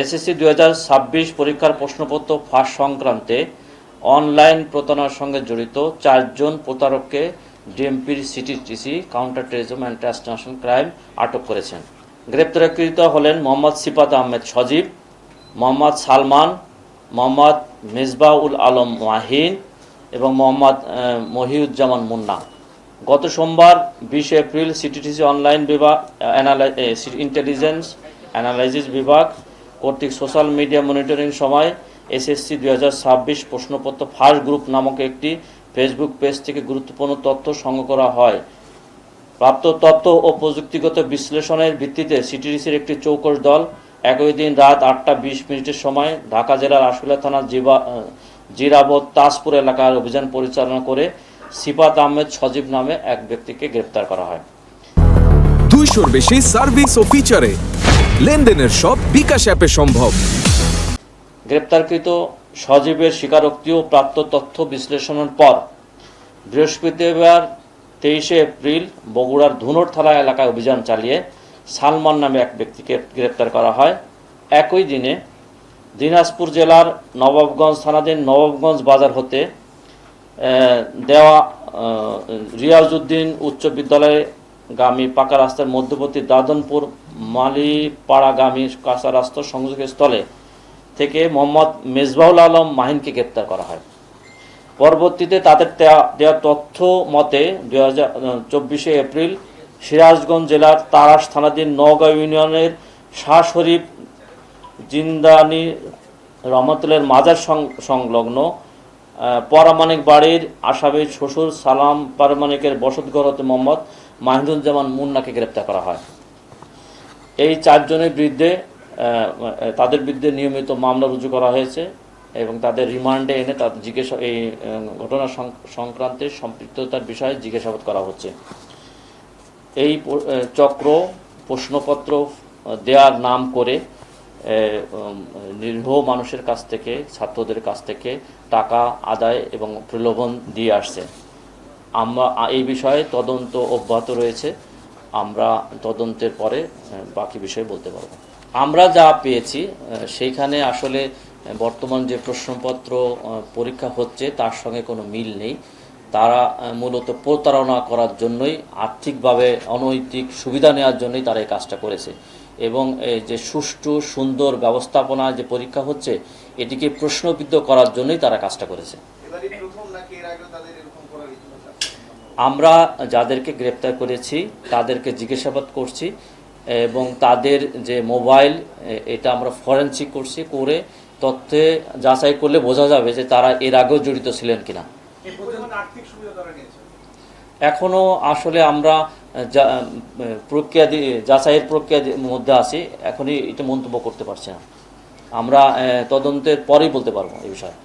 SSC 2026 পরীক্ষার প্রশ্নপত্র ফাঁস সংক্রান্তে অনলাইন প্রতারণার সঙ্গে জড়িত 4 জন প্রতারককে ডিএমপির CTTC counter terrorism and transnational crime আটক করেছেন। গ্রেপ্তারকৃত হলেন মোহাম্মদ সিফাত আহমেদ সজীব, মোহাম্মদ সালমান, মোহাম্মদ মেজবাউল আলম মাহিন এবং মোহাম্মদ মহিউজ্জামান মুন্না। গত সোমবার 20 এপ্রিল সিটিটিসি অনলাইন বিভাগ ইন্টেলিজেন্স অ্যানালাইসিস বিভাগ কর্তৃক সোশ্যাল মিডিয়া মনিটরিং সময় এসএসসি 2026 প্রশ্নপত্র ফাঁস গ্রুপ নামক একটি ফেসবুক পেজ থেকে গুরুত্বপূর্ণ তথ্য সংগ্রহ করা হয়। প্রাপ্ত তথ্য ও প্রযুক্তিগত বিশ্লেষণের ভিত্তিতে সিটিটিসির একটি চৌকস দল একই দিন রাত 8:20 সময় ঢাকা জেলার আশুলিয়া থানার জিরাবত তাজপুর এলাকার অভিযান পরিচালনা করে সিফাত আহমেদ সজীব নামে এক ব্যক্তিকে গ্রেপ্তার করা হয়। 200-র বেশি সার্ভিস ও ফিচারে লেনদেনের সব বিকাশ অ্যাপে সম্ভব। গ্রেপ্তারকৃত সজীবের স্বীকারোক্তি ও প্রাপ্ত তথ্য বিশ্লেষণের পর বৃহস্পতিবার 23 এপ্রিল বগুড়ার ধুনট থানা এলাকায় অভিযান চালিয়ে সালমান নামে এক ব্যক্তিকে গ্রেপ্তার করা হয়। একই দিনে দিনাজপুর জেলার নবাবগঞ্জ থানাধীন নবাবগঞ্জ বাজার হতে দেওয়া রিয়াজউদ্দিন উচ্চ বিদ্যালয়ে গামী পাকা রাস্তার মধ্যবর্তী দাদনপুর মালিপাড়াগামী কাঁচা রাস্তার সংযোগস্থলে থেকে মোহাম্মদ মেজবাউল আলম মাহিনকে গ্রেপ্তার করা হয়। পরবর্তীতে তাদের দেওয়া তথ্য মতে 24 এপ্রিল সিরাজগঞ্জ জেলার তারাস থানাধীন নওগাঁ ইউনিয়নের শাহ শরীফ জিন্দানি রহমতুল্লাহর মাজার সংলগ্ন পারমাণিক বাড়ির আসামির শ্বশুর সালাম পারমাণিকের বসতঘর হতে মোহাম্মদ মাহিদুজ্জামান মুন্নাকে গ্রেপ্তার করা হয়। এই 4 জনের বিরুদ্ধে তাদের বিরুদ্ধে নিয়মিত মামলা রুজু করা হয়েছে এবং তাদের রিমান্ডে এনে তাদের এই ঘটনা সংক্রান্তে সম্পৃক্ততার বিষয়ে জিজ্ঞাসাবাদ করা হচ্ছে। এই চক্র প্রশ্নপত্র দেওয়ার নাম করে নিরীহ মানুষের কাছ থেকে, ছাত্রদের কাছ থেকে টাকা আদায় এবং প্রলোভন দিয়ে আসছে। আমরা এই বিষয়ে তদন্ত অব্যাহত রয়েছে। আমরা তদন্তের পরে বাকি বিষয়ে বলতে পারব। আমরা যা পেয়েছি সেইখানে আসলে বর্তমান যে প্রশ্নপত্র পরীক্ষা হচ্ছে তার সঙ্গে কোনো মিল নেই। তারা মূলত প্রতারণা করার জন্যই, আর্থিকভাবে অনৈতিক সুবিধা নেওয়ার জন্যই তারা এই কাজটা করেছে এবং এই যে সুষ্ঠু সুন্দর ব্যবস্থাপনা যে পরীক্ষা হচ্ছে এটিকে প্রশ্নবিদ্ধ করার জন্যই তারা কাজটা করেছে। আমরা যাদেরকে গ্রেপ্তার করেছি তাদেরকে জিজ্ঞাসাবাদ করছি এবং তাদের যে মোবাইল এটা আমরা ফরেনসিক করছি, করে তথ্যে যাচাই করলে বোঝা যাবে যে তারা এর আগেও জড়িত ছিলেন কিনা। এখনো আসলে আমরা যাচাইয়ের প্রক্রিয়ার মধ্যে আছি, এখনই এটা মন্তব্য করতে পারছি না। আমরা তদন্তের পরেই বলতে পারবো এই বিষয়ে।